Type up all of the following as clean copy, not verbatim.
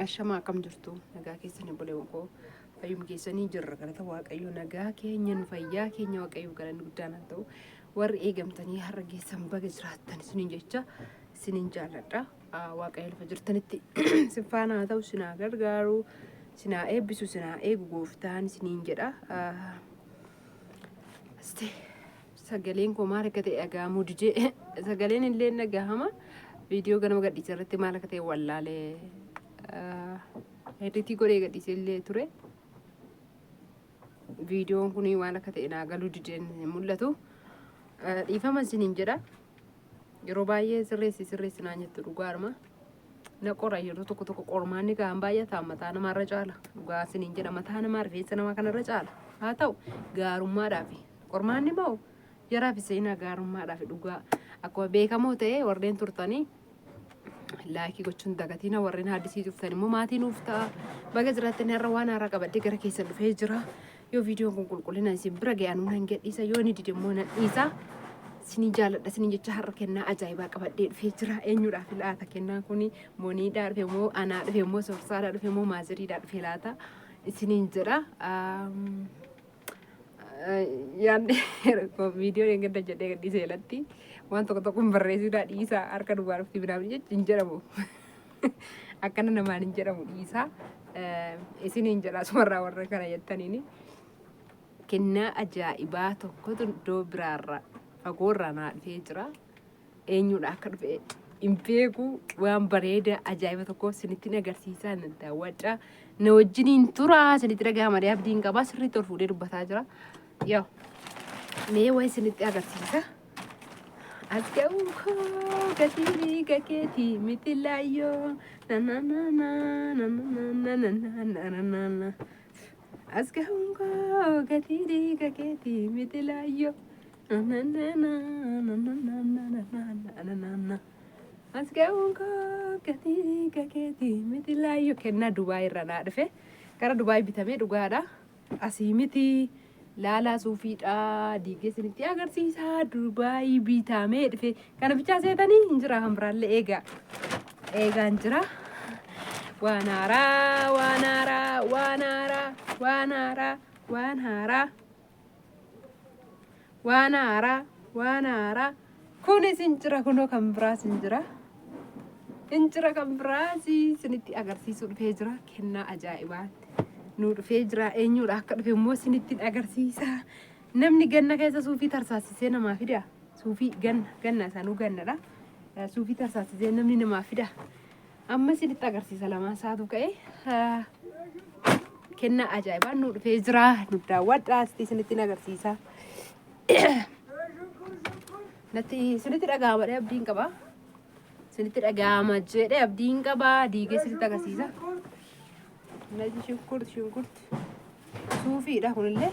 Ashamaa akkam jirtu nagaa keessanii boleewwan koo fayyum keessanii jirra galata waaqayyo nagaa keenyan fayyaa keenya waaqayyo galan guddaan haa ta'u warri eegamtanii har'a geessan baga jiraattan isiniin jecha isiniin jaalladha waaqayyo lafa jirtanitti sinfaana haa ta'u sinaa gargaaru sinaa eebbisu sinaa eegu gooftaan isiniin jedha sagaleen koo maal akka ta'e dhagahamuu didee sagaleen illee dhagahama viidiyoo ganama gadhiisa irratti maal akka ta'e wallaalee editii godhee gadhiisellee ture viidiyoon kun waan akka ta'e naa galuu dideen mul'atu dhiifama isiniin jedha yeroo baay'ee sirreessi naan jettu dhugaadhuma na qora yeroo tokko qormaanni gahan baay'ataa mataa namaarra caala dhugaa isiniin jedha mataa namaa rifeensa namaa kanarra caala haa ta'u gaarummaadhaaf qormaanni moo jaraaf seenaa gaarummaadhaaf dhugaa akkuma beekamoo ta'e warreen turtanii laakii gochuun dagatina warreen haddisii dhuftan immoo maatiin uffata baga jiraatanii har'a waan haaraa qabadde gara keessan dhufee jira yoo viidiyoon kun qulqullina isin bira ga'an nan gadhiisa yoo ni dide immoo nan dhiisa isinii jaalladha isiniin jecha har'a kennaa ajaa'ibaa qabadde dhufee jira eenyudhaaf laata kennaan kun mooniidhaa dhufe immoo anaa dhufe immoo sorsaadhaa dhufe immoo maaziriidhaa dhufe laata isiniin jedha yaadne viidiyoo eeggadda jedhee gadhiisa jalatti waan tokko barreessuudhaa dhiisaa harka duwwaa dhufti biraaf jecha hin jedhamu akkana namaan hin jedhamu dhiisaa isiniin jedha sumarraa warra kana jettaniini kennaa ajaa'ibaa tokkotu iddoo biraarra fagoorraa naa dhufee jira eenyudha akka dhufe hin beeku waan bareeda ajaa'iba tokko isinitti agarsiisaa nan daawwadha na wajjiniin tura isinitti dhagahama abdiin qabaa sirriitti ol fuudhee dubbataa jira yoo mee waa isinitti agarsiisa asga'uuko gatirii gakeeti mitilaayyoo nananana asga'uuko gatirii gakeeti mitilaayyoo nananana asga'uuko gatirii gakeeti mitilaayyoo kennaa Dubaay irra naa dhufe gara Dubaay bitamee dhugaadha asii miti laalaa suufiidha diigee isinitti agarsiisa Dubaay bitamee dhufe kana bichaa seetanii hin jira kan biraallee eegaan jira waan haaraa kunis hin jira kunoo kan biraas hin jira kan biraas isinitti agarsiisuu dhufee jira kennaa ajaa'ibaatti nu dhufee jira eenyudha akka dhufe immoo isinitti agarsiisa namni ganna keessa suufii tarsaasisee namaa fida suufii ganna isaanuu gannadha suufii tarsaasisee namni namaa fida amma isinitti agarsiisa lamaan isaatu ka'e kennaa ajaa'ibaa nu dhufee jira nu daawwadhaa isinitti agarsiisa natti isinitti dhagahama abdiin qaba isinitti dhagahama jedhe abdiin qaba diigee isinitti agarsiisa Nadi syukur sufi dah kunillee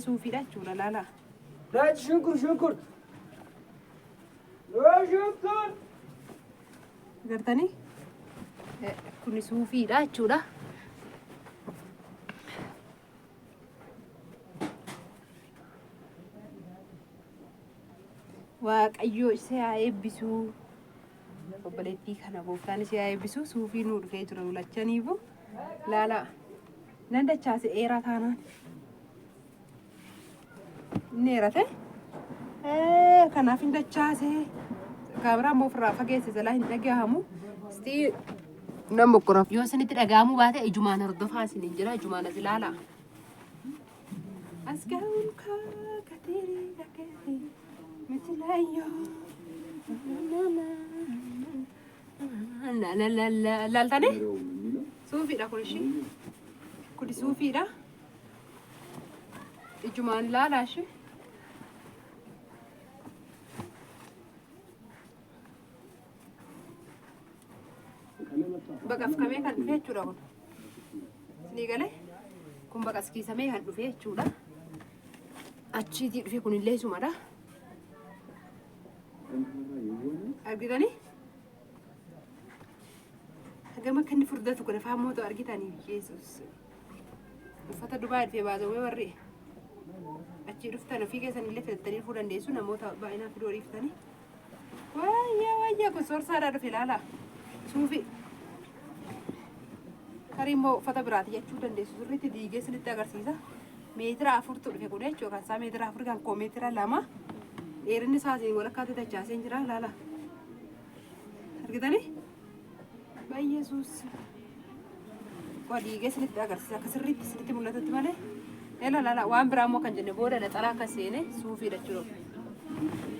sufi dah cula lala Nadi syukur gartani kuni sufi dah cula waaqayyo isaa eebbisu obboleettii kana gooftaan ishee eebbisu suufii nu dhufee jira lachaniifu laala nan dachaase eeraa taanaan inni eerate kanaaf hin dachaase kaameraa immoo ofirraa fageesse jalaa hin dhagahamu istii nan boqqoraaf yoo isinitti dhagahamu baate ijumaan hordofaa isiniin jira ijumaan as ilaala as ga'uun kaa gateerii gakeetii mitilaayyoo laltane suufiidha kun suufiidha ijumaan laalaashi baqafkamee kan dhufe jechuudha kun isinii galee kun baqaskiisamee kan dhufe jechuudha achiitii dhufe kunillee sumadha argitanii Agama kan furdatu kana fahamo to argitanii Yesus uffata Dubaay dhufee baasawee warri achi dhuftan ofii keessan illee filattanii fuudhan deessu namoota baay'inaan fidoo dhiiftanii wayyaa kun sorsaadhaa dhufe ilaala suufii tarii immoo uffata biraati jechuu dandeessu sirriitti diigee isinitti agarsiisa. Meetira 4 dhufe kun jechuudha kan isaa meetira 4 kan koo meetira 2 dheerinni isaas walakkaatti dachaasee jira laala argitanii baay'eesuus waa diigee isinitti agarsiisa akka sirriitti isinitti mul'atutti malee laala waan biraa immoo kan jenne booda naxalaa akka seene suufiidha jechuudha.